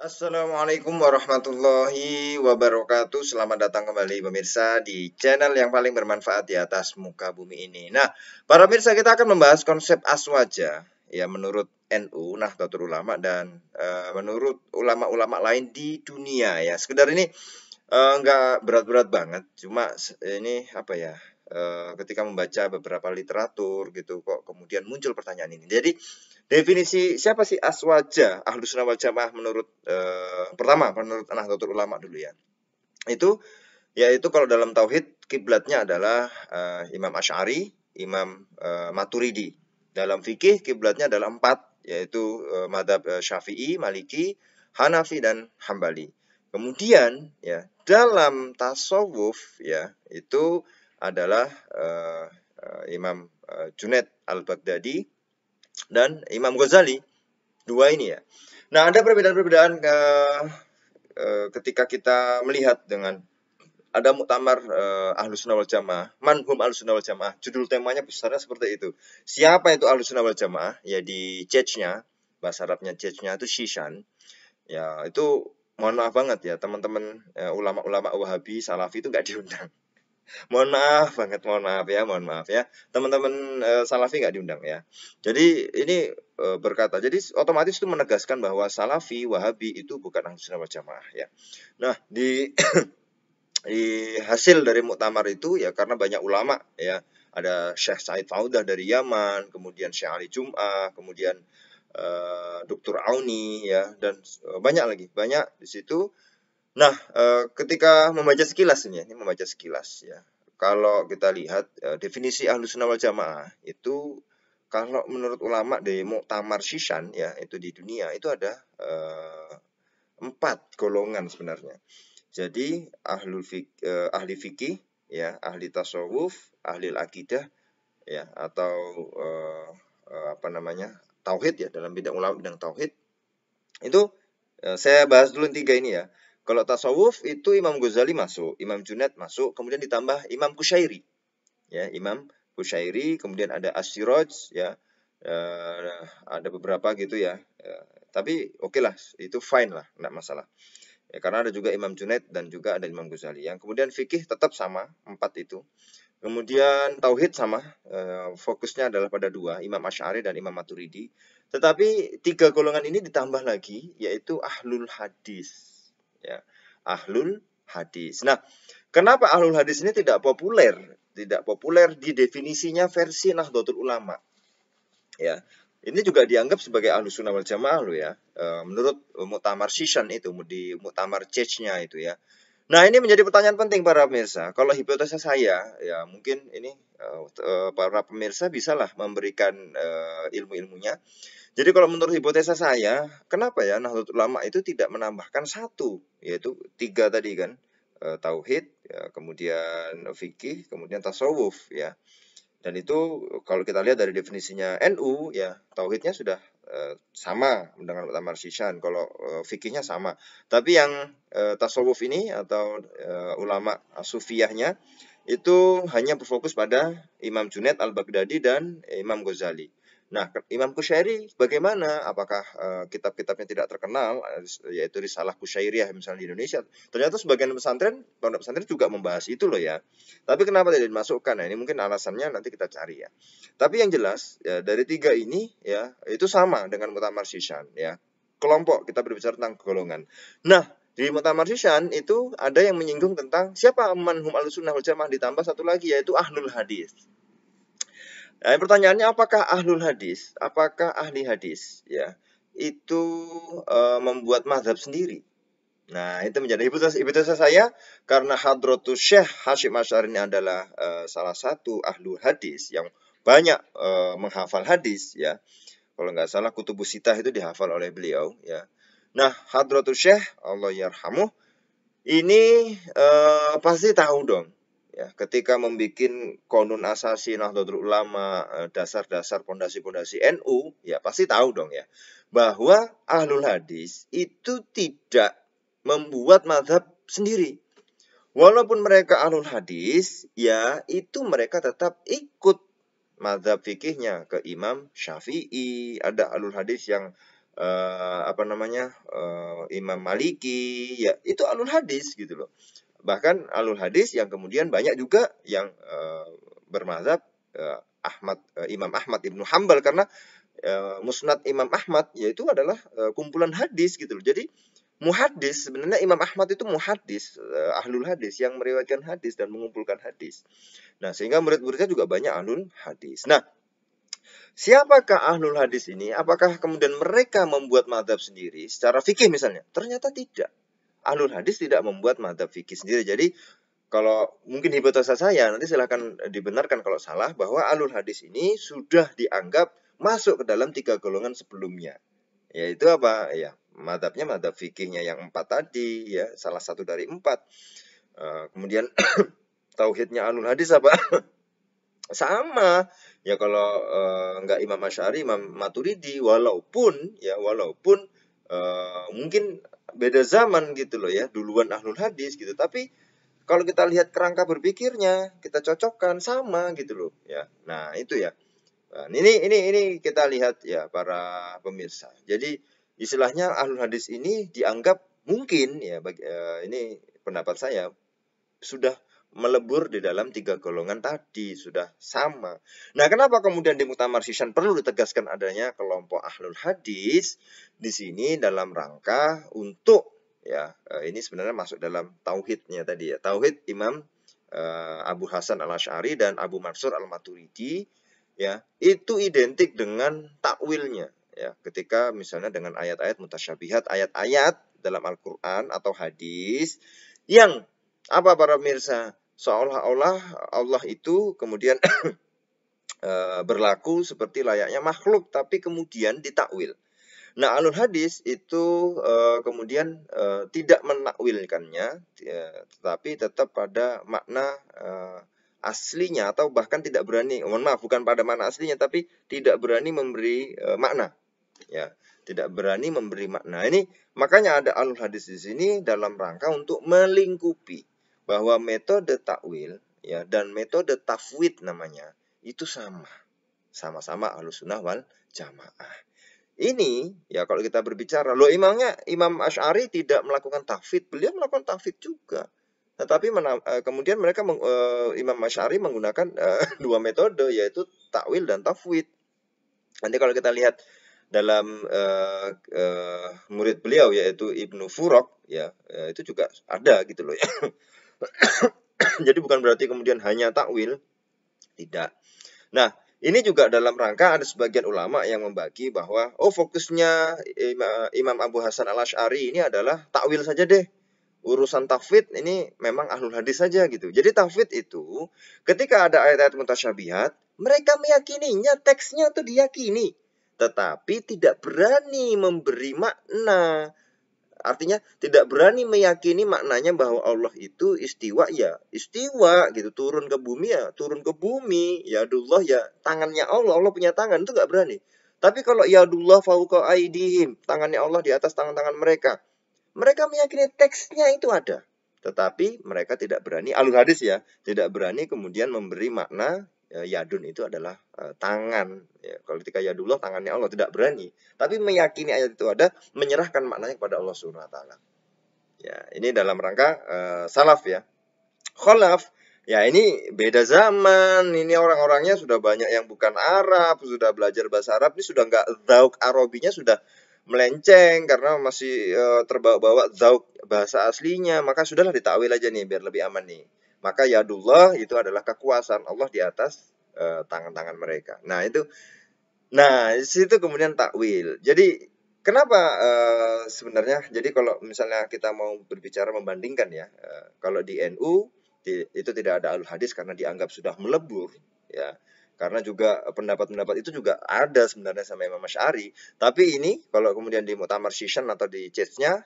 Assalamualaikum warahmatullahi wabarakatuh. Selamat datang kembali pemirsa di channel yang paling bermanfaat di atas muka bumi ini. Nah, para pemirsa, kita akan membahas konsep aswaja ya menurut NU Nahdlatul Ulama dan menurut ulama-ulama lain di dunia ya. Sekedar ini nggak berat-berat banget, cuma ini apa ya? Ketika membaca beberapa literatur gitu kok kemudian muncul pertanyaan ini. Jadi definisi siapa sih aswaja Ahlus Sunnah wal Jamaah menurut pertama menurut Nahdlatul Ulama dulu ya. Yaitu kalau dalam tauhid kiblatnya adalah Imam Asy'ari, Imam Maturidi. Dalam fikih kiblatnya adalah 4 yaitu mazhab Syafi'i, Maliki, Hanafi dan Hambali. Kemudian ya dalam tasawuf ya itu adalah Imam Junaid Al-Baghdadi dan Imam Ghazali. Dua ini ya. Nah, ada perbedaan-perbedaan ketika kita melihat dengan ada muktamar Ahlus Sunnah wal Jamaah, manhum Ahlus Sunnah wal Jamaah. Judul temanya besarnya seperti itu. Siapa itu Ahlus Sunnah wal Jamaah? Ya di Chech-nya, bahasa Arabnya Chech-nya itu Shishan. Ya, itu mohon maaf banget ya, teman-teman ulama-ulama Wahabi, Salafi itu nggak diundang. Mohon maaf ya. Teman-teman Salafi nggak diundang ya. Jadi ini berkata, jadi otomatis itu menegaskan bahwa Salafi, Wahabi itu bukan Ahlus Sunnah wal Jamaah ya. Nah, di hasil dari muktamar itu ya karena banyak ulama ya, ada Syekh Said Faudah dari Yaman, kemudian Syekh Ali Jum'ah, kemudian Dr. Auni ya, dan banyak di situ. Nah, ketika membaca sekilas ini membaca sekilas ya. Kalau kita lihat definisi Ahlus Sunnah wal Jamaah itu kalau menurut ulama di Muktamar Shishan ya itu di dunia itu ada 4 golongan sebenarnya. Jadi ahli fikih ya, ahli tasawuf, ahli akidah ya atau apa namanya? Tauhid ya, dalam bidang ulama bidang tauhid. Itu saya bahas dulu 3 ini ya. Kalau tasawuf itu Imam Ghazali masuk, Imam Junaid masuk, kemudian ditambah Imam Qushairi. Ya, Imam Qushairi, kemudian ada As-Siraj ya. Ada beberapa gitu ya. Tapi oke lah, itu fine lah, enggak masalah. Ya, karena ada juga Imam Junaid dan juga ada Imam Ghazali. Yang kemudian fikih tetap sama, 4 itu. Kemudian tauhid sama, fokusnya adalah pada 2, Imam Asy'ari dan Imam Maturidi. Tetapi 3 golongan ini ditambah lagi, yaitu Ahlul Hadis. Ya, Ahlul Hadis. Nah, kenapa Ahlul Hadis ini tidak populer? Tidak populer di definisinya versi Nahdlatul Ulama. Ya, ini juga dianggap sebagai Ahlus Sunnah wal Jamaah loh ya. Menurut Muktamar Shishan itu, di Muktamar Chech-nya itu ya. Nah, ini menjadi pertanyaan penting para pemirsa. Kalau hipotesa saya, ya mungkin ini para pemirsa bisalah memberikan ilmu-ilmunya. Jadi kalau menurut hipotesa saya, kenapa ya Nahdlatul Ulama itu tidak menambahkan 1, yaitu 3 tadi kan, tauhid, ya, kemudian fikih, kemudian tasawuf ya. Dan itu kalau kita lihat dari definisinya NU ya tauhidnya sudah sama dengan Muktamar Shishan, kalau fikihnya sama. Tapi yang tasawuf ini atau ulama sufiyahnya itu hanya berfokus pada Imam Junaid Al-Baghdadi dan Imam Ghazali. Nah, Imam Qushairi bagaimana? Apakah kitab-kitabnya tidak terkenal, yaitu Risalah Qushairiyah misalnya di Indonesia? Ternyata sebagian pondok pesantren juga membahas itu loh ya. Tapi kenapa tidak dimasukkan? Nah, ini mungkin alasannya nanti kita cari ya. Tapi yang jelas ya, dari 3 ini ya itu sama dengan Muktamar Shishan ya. Kelompok, kita berbicara tentang golongan. Nah, di Muktamar Shishan itu ada yang menyinggung tentang siapa manhum Ahlussunnah wal Jamaah, ditambah satu lagi yaitu Ahlul Hadis. Nah, pertanyaannya apakah Ahlul Hadis, apakah ahli hadis ya itu membuat mazhab sendiri? Nah, itu menjadi hipotesa saya karena Hadratus Syekh Hasyim Asy'ari ini adalah salah satu ahlu hadis yang banyak menghafal hadis ya. Kalau nggak salah Kutubus Sittah itu dihafal oleh beliau ya. Nah, Hadratus Syekh Allah yarhamuh ini pasti tahu dong ya, ketika membuat Qonun Asasi Nahdlatul Ulama, dasar-dasar pondasi-pondasi NU, ya pasti tahu dong ya, bahwa Ahlul Hadis itu tidak membuat mazhab sendiri. Walaupun mereka Ahlul Hadis, ya itu mereka tetap ikut mazhab fikihnya ke Imam Syafi'i. Ada Ahlul Hadis yang Imam Maliki, ya itu ahlul hadis gitu loh. Bahkan ahlul hadis yang kemudian banyak juga yang bermazhab Imam Ahmad Ibnu Hambal, karena Musnad Imam Ahmad yaitu adalah kumpulan hadis gitu loh. Jadi muhaddis, sebenarnya Imam Ahmad itu muhaddis, ahlul hadis yang meriwayatkan hadis dan mengumpulkan hadis. Nah, sehingga murid-muridnya juga banyak ahlul hadis. Nah, siapakah ahlul hadis ini? Apakah kemudian mereka membuat madhab sendiri secara fikih misalnya? Ternyata tidak. Ahlul hadis tidak membuat madhab fikih sendiri. Jadi kalau mungkin hipotesa saya, nanti silahkan dibenarkan kalau salah, bahwa ahlul hadis ini sudah dianggap masuk ke dalam 3 golongan sebelumnya. Yaitu apa? Ya, madhabnya madhab fikihnya yang 4 tadi, ya, salah satu dari 4. Kemudian tauhidnya ahlul hadis apa? Sama. Ya kalau enggak Imam Asy'ari, Imam Maturidi, walaupun mungkin beda zaman gitu loh ya, duluan ahlul hadis gitu, tapi kalau kita lihat kerangka berpikirnya, kita cocokkan sama gitu loh ya. Nah, itu ya. Nah, ini kita lihat ya para pemirsa. Jadi istilahnya ahlul hadis ini dianggap mungkin ya ini pendapat saya sudah melebur di dalam 3 golongan tadi, sudah sama. Nah, kenapa kemudian di Muktamar Syishan perlu ditegaskan adanya kelompok ahlul hadis di sini dalam rangka untuk ya ini sebenarnya masuk dalam tauhidnya tadi ya. Tauhid Imam Abu Hasan Al-Asy'ari dan Abu Mansur Al-Maturidi ya, itu identik dengan takwilnya ya. Ketika misalnya dengan ayat-ayat mutasyabihat, ayat-ayat dalam Al-Qur'an atau hadis yang apa para pemirsa, seolah-olah Allah itu kemudian berlaku seperti layaknya makhluk, tapi kemudian ditakwil. Nah, ahlul hadis itu kemudian tidak menakwilkannya, tetapi tetap pada makna aslinya, atau bahkan tidak berani, mohon maaf, bukan pada makna aslinya, tapi tidak berani memberi makna, ya, tidak berani memberi makna. Ini makanya ada ahlul hadis di sini dalam rangka untuk melingkupi bahwa metode takwil ya dan metode tafwid namanya itu sama-sama ahlus sunnah wal jamaah. Ini ya kalau kita berbicara, loh Imam Asy'ari tidak melakukan tafwid, beliau melakukan tafwid juga. Tetapi kemudian mereka Imam Asy'ari menggunakan 2 metode, yaitu takwil dan tafwid. Nanti kalau kita lihat dalam murid beliau yaitu Ibnu Furok ya, itu juga ada gitu loh ya. Jadi bukan berarti kemudian hanya takwil, tidak. Nah, ini juga dalam rangka ada sebagian ulama yang membagi bahwa fokusnya Imam Abu Hasan Al-Asy'ari ini adalah takwil saja deh. Urusan tafwid ini memang ahlul hadis saja gitu. Jadi tafwid itu ketika ada ayat-ayat mutasyabihat, mereka meyakininya, teksnya itu diyakini, tetapi tidak berani memberi makna. Artinya tidak berani meyakini maknanya bahwa Allah itu istiwa ya istiwa gitu, turun ke bumi ya turun ke bumi, yadullah ya tangannya Allah punya tangan, itu nggak berani. Tapi kalau yadullah fauqa aidihim, tangannya Allah di atas tangan-tangan mereka, mereka meyakini teksnya itu ada, tetapi mereka tidak berani, ahlul hadis ya, tidak berani kemudian memberi makna yadun itu adalah tangan. Ya, kalau ketika yadullah tangannya Allah, tidak berani. Tapi meyakini ayat itu ada, menyerahkan maknanya kepada Allah Subhanahu wa taala. Ya, ini dalam rangka salaf ya. Khalaf, ya ini beda zaman. Ini orang-orangnya sudah banyak yang bukan Arab, sudah belajar bahasa Arab, ini sudah nggak zauk Arabinya sudah melenceng karena masih terbawa-bawa zauk bahasa aslinya, maka sudahlah ditakwil aja nih biar lebih aman nih. Maka yadullah itu adalah kekuasaan Allah di atas tangan-tangan mereka. Nah, itu di situ kemudian takwil. Jadi kenapa sebenarnya, jadi kalau misalnya kita mau berbicara membandingkan ya, kalau di NU itu tidak ada ahlul hadis karena dianggap sudah melebur ya. Karena juga pendapat-pendapat itu juga ada sebenarnya sama Imam Asy'ari. Tapi ini kalau kemudian di Muktamar Syishan atau di case-nya,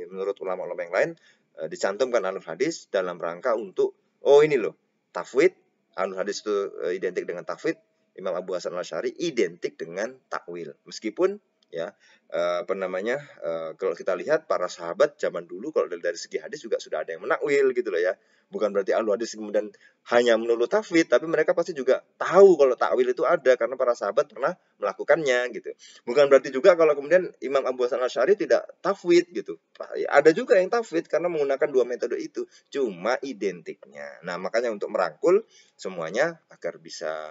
menurut ulama-ulama yang lain, dicantumkan ahlul hadis dalam rangka untuk, ini loh, tafwid, ahlul hadis itu identik dengan tafwid, Imam Abu Hasan Al-Asy'ari identik dengan takwil. Meskipun ya. Apa namanya, kalau kita lihat para sahabat zaman dulu kalau dari segi hadis juga sudah ada yang menakwil gitu loh ya. Bukan berarti ahlu hadis kemudian hanya melulu tafwid, tapi mereka pasti juga tahu kalau takwil itu ada karena para sahabat pernah melakukannya gitu. Bukan berarti juga kalau kemudian Imam Abu Hasan Asy'ari tidak tafwid gitu. Ada juga yang tafwid karena menggunakan dua metode itu, cuma identiknya. Nah, makanya untuk merangkul semuanya agar bisa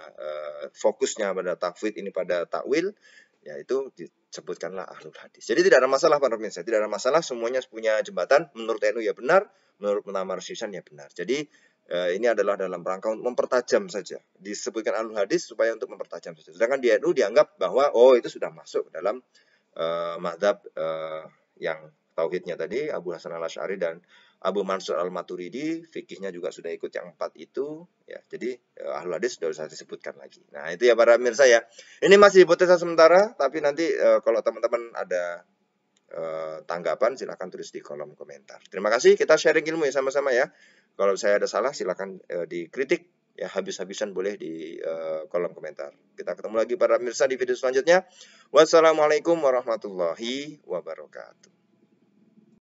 fokusnya pada tafwid ini pada takwil, yaitu disebutkanlah ahlul hadis. Jadi tidak ada masalah para pemirsa, tidak ada masalah, semuanya punya jembatan. Menurut NU ya benar, menurut Mu'tamar Syishan ya benar. Jadi ini adalah dalam rangka untuk mempertajam saja. Disebutkan ahlul hadis supaya untuk mempertajam saja. Sedangkan di NU dianggap bahwa itu sudah masuk dalam mazhab yang tauhidnya tadi Abu Hasan Al-Asy'ari dan Abu Mansur Al-Maturidi, fikihnya juga sudah ikut yang 4 itu ya. Jadi ahlul hadis sudah usah disebutkan lagi. Nah, itu ya para pemirsa ya. Ini masih hipotesa sementara, tapi nanti kalau teman-teman ada tanggapan silahkan tulis di kolom komentar. Terima kasih, kita sharing ilmu ya sama-sama ya. Kalau saya ada salah silahkan dikritik ya, habis-habisan boleh di kolom komentar. Kita ketemu lagi para pemirsa di video selanjutnya. Wassalamualaikum warahmatullahi wabarakatuh.